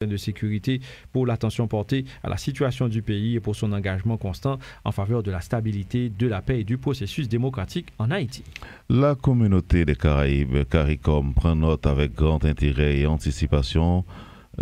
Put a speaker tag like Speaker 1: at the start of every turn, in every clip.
Speaker 1: de sécurité pour l'attention portée à la situation du pays et pour son engagement constant en faveur de la stabilité, de la paix et du processus démocratique en Haïti.
Speaker 2: La communauté des Caraïbes, CARICOM, prend note avec grand intérêt et anticipation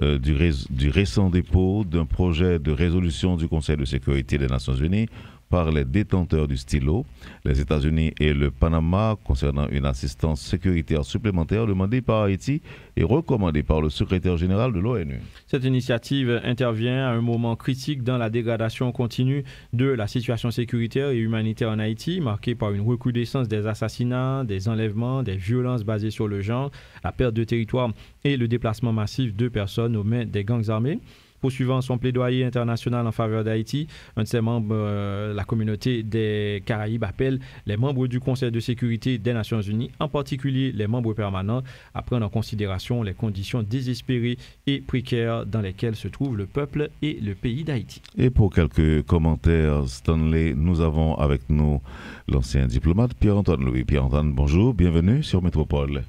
Speaker 2: du récent dépôt d'un projet de résolution du Conseil de sécurité des Nations Unies par les détenteurs du stylo, les États-Unis et le Panama, concernant une assistance sécuritaire supplémentaire demandée par Haïti et recommandée par le secrétaire général de l'ONU.
Speaker 1: Cette initiative intervient à un moment critique dans la dégradation continue de la situation sécuritaire et humanitaire en Haïti, marquée par une recrudescence des assassinats, des enlèvements, des violences basées sur le genre, la perte de territoire et le déplacement massif de personnes aux mains des gangs armés. Poursuivant son plaidoyer international en faveur d'Haïti, un de ses membres, la communauté des Caraïbes, appelle les membres du Conseil de sécurité des Nations Unies, en particulier les membres permanents, à prendre en considération les conditions désespérées et précaires dans lesquelles se trouve le peuple et le pays d'Haïti.
Speaker 2: Et pour quelques commentaires, Stanley, nous avons avec nous l'ancien diplomate Pierre-Antoine Louis. Pierre-Antoine, bonjour, bienvenue sur Métropole.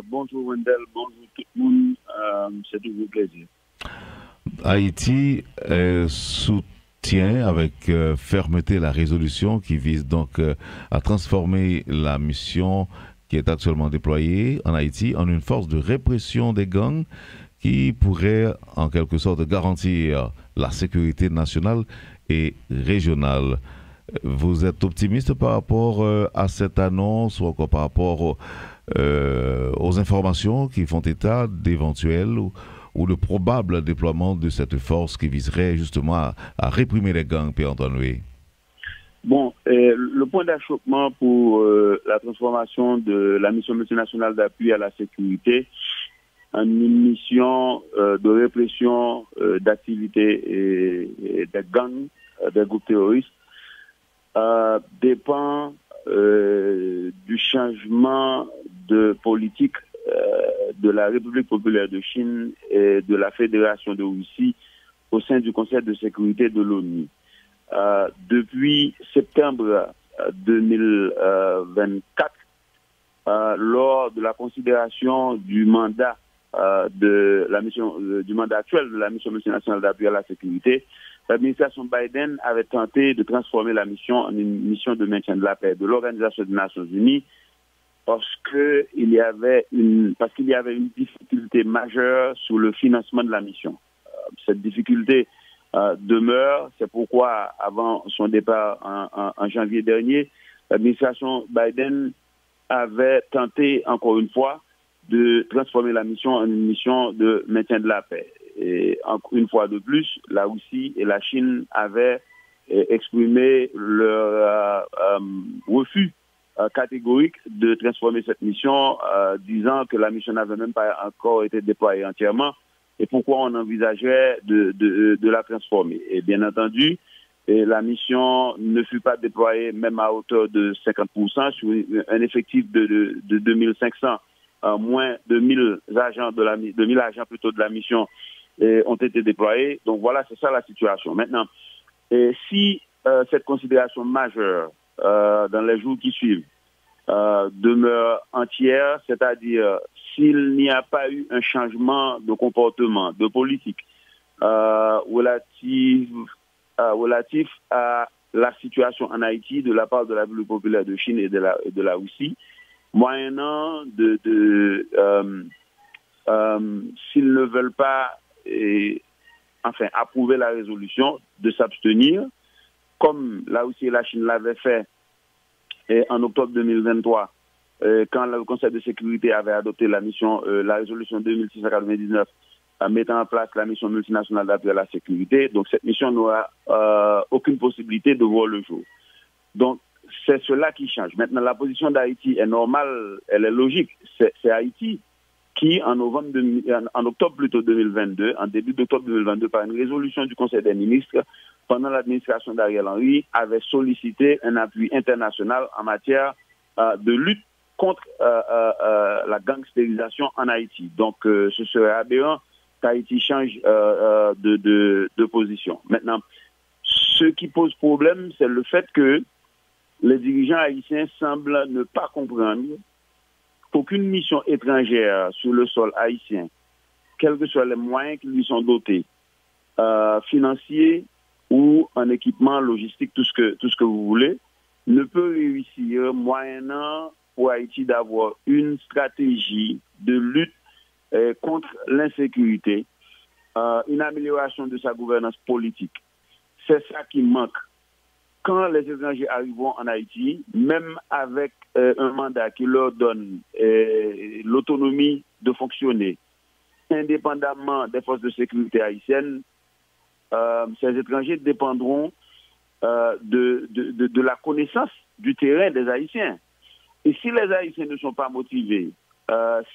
Speaker 3: Bonjour Wendell, bonjour tout le monde, c'est toujours un plaisir.
Speaker 2: Haïti soutient avec fermeté la résolution qui vise donc à transformer la mission qui est actuellement déployée en Haïti en une force de répression des gangs qui pourrait en quelque sorte garantir la sécurité nationale et régionale. Vous êtes optimiste par rapport à cette annonce ou encore par rapport aux informations qui font état d'éventuels ou de probable déploiement de cette force qui viserait justement à réprimer les gangs, Pierre-Antoine Louis?
Speaker 3: Bon, le point d'achoppement pour la transformation de la mission multinationale d'appui à la sécurité en une mission de répression d'activités et des gangs, des groupes terroristes, dépend du changement de politique de la République populaire de Chine et de la Fédération de Russie au sein du Conseil de sécurité de l'ONU. Depuis septembre 2024, lors de la considération du mandat de la mission, du mandat actuel de la mission multinationale d'appui à la sécurité, l'administration Biden avait tenté de transformer la mission en une mission de maintien de la paix de l'Organisation des Nations Unies parce qu'il y avait une difficulté majeure sur le financement de la mission. Cette difficulté demeure, c'est pourquoi avant son départ en janvier dernier, l'administration Biden avait tenté encore une fois de transformer la mission en une mission de maintien de la paix. Et une fois de plus, la Russie et la Chine avaient exprimé leur refus catégorique de transformer cette mission, disant que la mission n'avait même pas encore été déployée entièrement et pourquoi on envisageait de la transformer. Et bien entendu, la mission ne fut pas déployée même à hauteur de 50% sur un effectif de 2500, moins de 1000 agents de la mission ont été déployés. Donc voilà, c'est ça la situation. Maintenant, si cette considération majeure dans les jours qui suivent demeure entière, c'est-à-dire s'il n'y a pas eu un changement de comportement, de politique relatif à la situation en Haïti de la part de la République populaire de Chine et de la Russie, moyennant s'ils ne veulent pas approuver la résolution, de s'abstenir, comme la Russie et la Chine l'avaient fait en octobre 2023, quand le Conseil de sécurité avait adopté la résolution 2699 mettant en place la mission multinationale d'appui à la sécurité. Donc cette mission n'aura aucune possibilité de voir le jour. Donc c'est cela qui change. Maintenant, la position d'Haïti est normale, elle est logique. C'est Haïti qui, en octobre plutôt 2022, en début d'octobre 2022, par une résolution du Conseil des ministres, pendant l'administration d'Ariel Henry, avait sollicité un appui international en matière de lutte contre la gangstérisation en Haïti. Donc, ce serait aberrant qu'Haïti change de position. Maintenant, ce qui pose problème, c'est le fait que les dirigeants haïtiens semblent ne pas comprendre qu'aucune mission étrangère sur le sol haïtien, quels que soient les moyens qui lui sont dotés, financiers ou en équipement logistique, tout ce que vous voulez, ne peut réussir moyennant pour Haïti d'avoir une stratégie de lutte contre l'insécurité, une amélioration de sa gouvernance politique. C'est ça qui manque. Quand les étrangers arriveront en Haïti, même avec un mandat qui leur donne l'autonomie de fonctionner, indépendamment des forces de sécurité haïtiennes, ces étrangers dépendront de la connaissance du terrain des Haïtiens. Et si les Haïtiens ne sont pas motivés,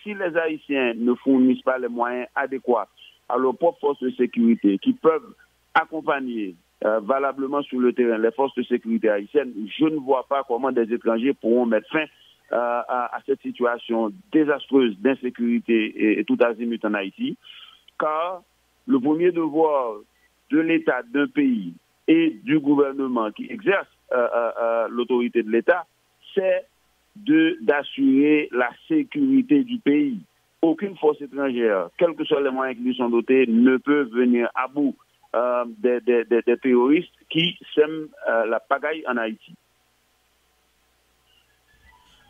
Speaker 3: si les Haïtiens ne fournissent pas les moyens adéquats à leurs propres forces de sécurité qui peuvent accompagner valablement sur le terrain les forces de sécurité haïtiennes, je ne vois pas comment des étrangers pourront mettre fin à cette situation désastreuse d'insécurité et tout azimut en Haïti, car le premier devoir de l'État d'un pays et du gouvernement qui exerce l'autorité de l'État, c'est d'assurer la sécurité du pays. Aucune force étrangère, quels que soient les moyens qui lui sont dotés, ne peut venir à bout des terroristes qui sèment la pagaille en Haïti.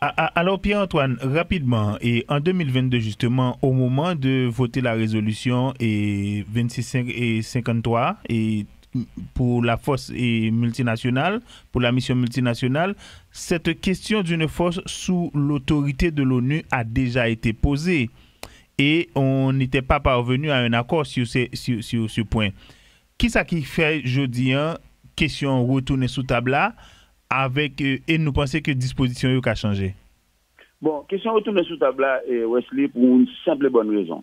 Speaker 4: Alors Pierre-Antoine, rapidement, et en 2022 justement, au moment de voter la résolution 26 et 53 et pour la force multinationale, pour la mission multinationale, cette question d'une force sous l'autorité de l'ONU a déjà été posée et on n'était pas parvenu à un accord sur ce point. Qui ça qui fait jeudi question retourner sous table là avec et nous pensons que disposition a changé? Bon,
Speaker 3: question retourner sous table là, Wesley, pour une simple et bonne raison.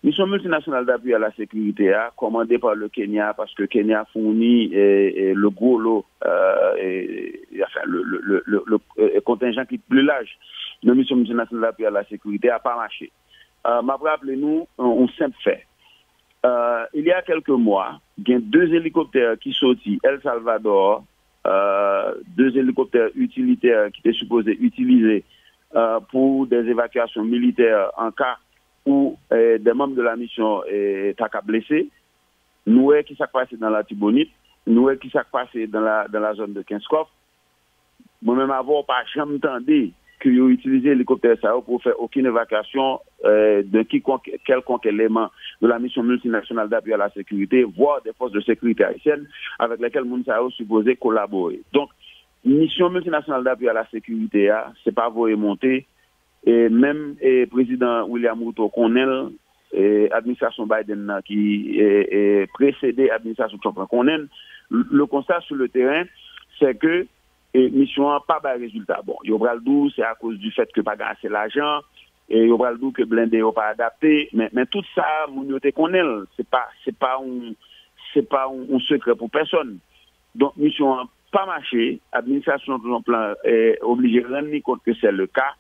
Speaker 3: Mission multinationale d'appui à la sécurité a commandée par le Kenya parce que Kenya fournit le gros lot, le contingent qui est plus large de mission multinationale d'appui à la sécurité a pas marché. M'a rappelé nous un simple fait. Il y a quelques mois, il y a 2 hélicoptères qui sortis El Salvador, 2 hélicoptères utilitaires qui étaient supposés utiliser pour des évacuations militaires en cas où des membres de la mission étaient blessés. Nous, qui s'est passé dans la Tibonite, nous, qui s'est passé dans la zone de Kinskov. Moi-même, avant, pas jamais entendu qu'ils ont utilisé l'hélicoptère pour faire aucune évacuation de quelconque élément de la mission multinationale d'appui à la sécurité, voire des forces de sécurité haïtiennes avec lesquelles Mounsao supposé collaborer. Donc, mission multinationale d'appui à la sécurité, c'est pas vous monter. Et même le président William Ruto connaît l'administration Biden qui précédé l'administration Trump connaît, le constat sur le terrain, c'est que mission n'a pas de résultat. Bon, il y aura le doux, c'est à cause du fait que pas assez l'argent, et il y aura le doux que blindé n'a pas adapté, mais tout ça, nous connaît, c'est pas un secret pour personne. Donc, mission n'a pas marché, l'administration de son plan est obligée de rendre compte que c'est le cas.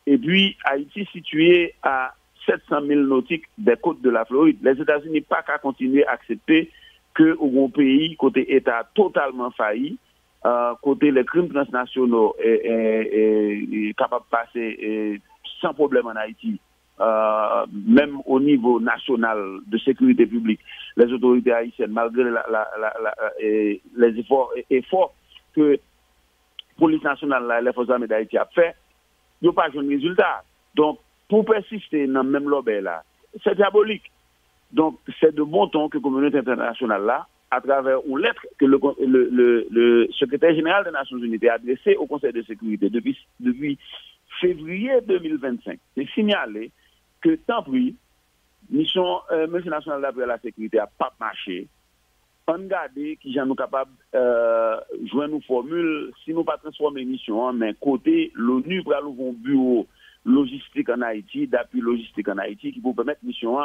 Speaker 3: Et puis, Haïti situé à 700 000 nautiques des côtes de la Floride. Les États-Unis pas qu'à continuer à accepter que au pays, côté État totalement failli, côté les crimes transnationaux est capable de passer sans problème en Haïti, même au niveau national de sécurité publique, les autorités haïtiennes, malgré les efforts que la police nationale et les forces armées d'Haïti a fait, il n'y a pas de résultat. Donc, pour persister dans le même lobby là, c'est diabolique. Donc, c'est de bon ton que la communauté internationale là, à travers une lettre que le secrétaire général des Nations Unies a adressée au Conseil de sécurité depuis février 2025, c'est signalé que tant pis, mission multinationale d'appui à la sécurité n'a pas marché. On regarde qui nous capable joindre une formule si nous pas transformer mission mais côté l'ONU pour avoir un bureau logistique en Haïti, d'appui logistique en Haïti qui peut permettre mission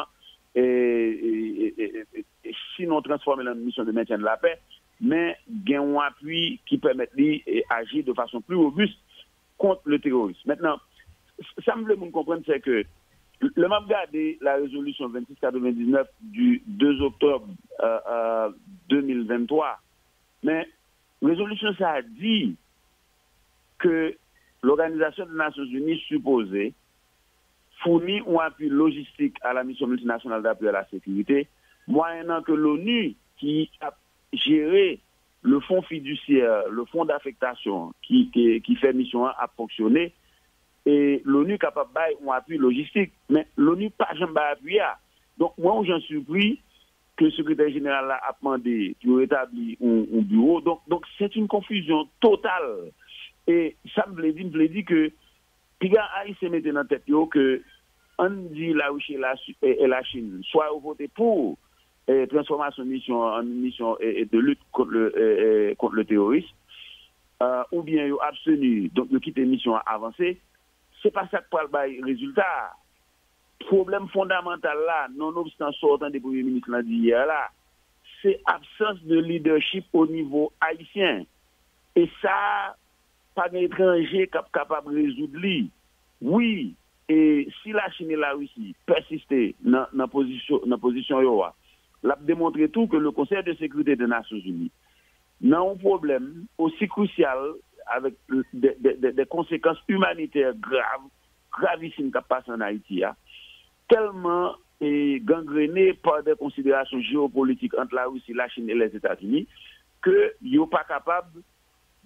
Speaker 3: sinon transformer en mission de maintien de la paix mais gain un appui qui permet d'agir de façon plus robuste contre le terrorisme. Maintenant, ça me veut comprendre c'est que le m'a regardé la résolution 2699 du 2 octobre 2023, mais la résolution ça a dit que l'Organisation des Nations Unies supposée fournit un appui logistique à la mission multinationale d'appui à la sécurité, moyennant que l'ONU, qui a géré le fonds fiduciaire, le fonds d'affectation qui fait mission à fonctionner, et l'ONU est capable d'un appui logistique. Mais l'ONU pas jamais appuyé. Donc, moi, j'en suis surpris que le secrétaire général a demandé pour établir un bureau. Donc c'est une confusion totale. Et ça me dit que Piga Haïtien mettait dans la tête que on dit la Russie et la Chine soit voté pour transformation de mission en mission de lutte contre le terrorisme, ou bien ils abstenu, donc ils quittent mission avancée. C'est pas ça qui parle de résultat. Problème fondamental là, nonobstant sortant des premiers ministres là d'hier là, c'est absence de leadership au niveau haïtien. Et ça, pas d'étranger capable de résoudre lui. Oui, et si la Chine et la Russie persistaient dans la position yoa, l'a démontré tout que le Conseil de sécurité des Nations Unies n'a un problème aussi crucial avec des conséquences humanitaires gravissimes qui passent en Haïti, tellement gangréné par des considérations géopolitiques entre la Russie, la Chine et les États-Unis, que ils sont pas capables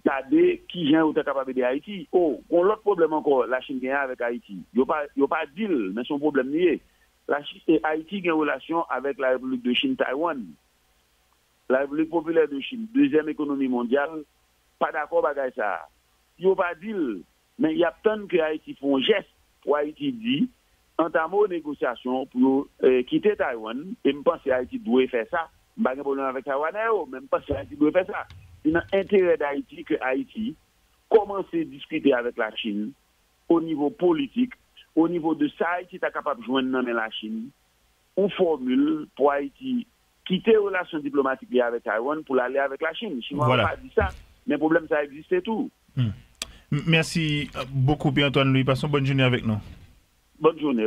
Speaker 3: d'aider qui est capable d'aider Haïti. Oh, on l'autre problème encore, la Chine gagne avec Haïti. Ils n'ont pas deal, mais son problème lié. La Chine et Haïti ont une relation avec la République de Chine, Taïwan. La République populaire de Chine, deuxième économie mondiale, pas d'accord avec ça. Ils n'ont pas deal, mais il y a tant que Haïti font un geste pour Haïti dit entamer aux négociations pour quitter Taïwan, et je pense que Haïti doit faire ça. Je n'ai pas de problème avec Taïwan, mais je pense que Haïti doit faire ça. C'est dans l'intérêt d'Haïti que Haïti commence à discuter avec la Chine au niveau politique, au niveau de ça, Haïti est capable de joindre dans la Chine, une formule pour Haïti quitter les relations diplomatiques avec Taïwan pour aller avec la Chine. Chinois n'ont pas dit ça, mais le problème, ça existe tout.
Speaker 4: Merci beaucoup, Pierre-Antoine Louis. Passons bonne journée avec nous.
Speaker 3: Bonne journée.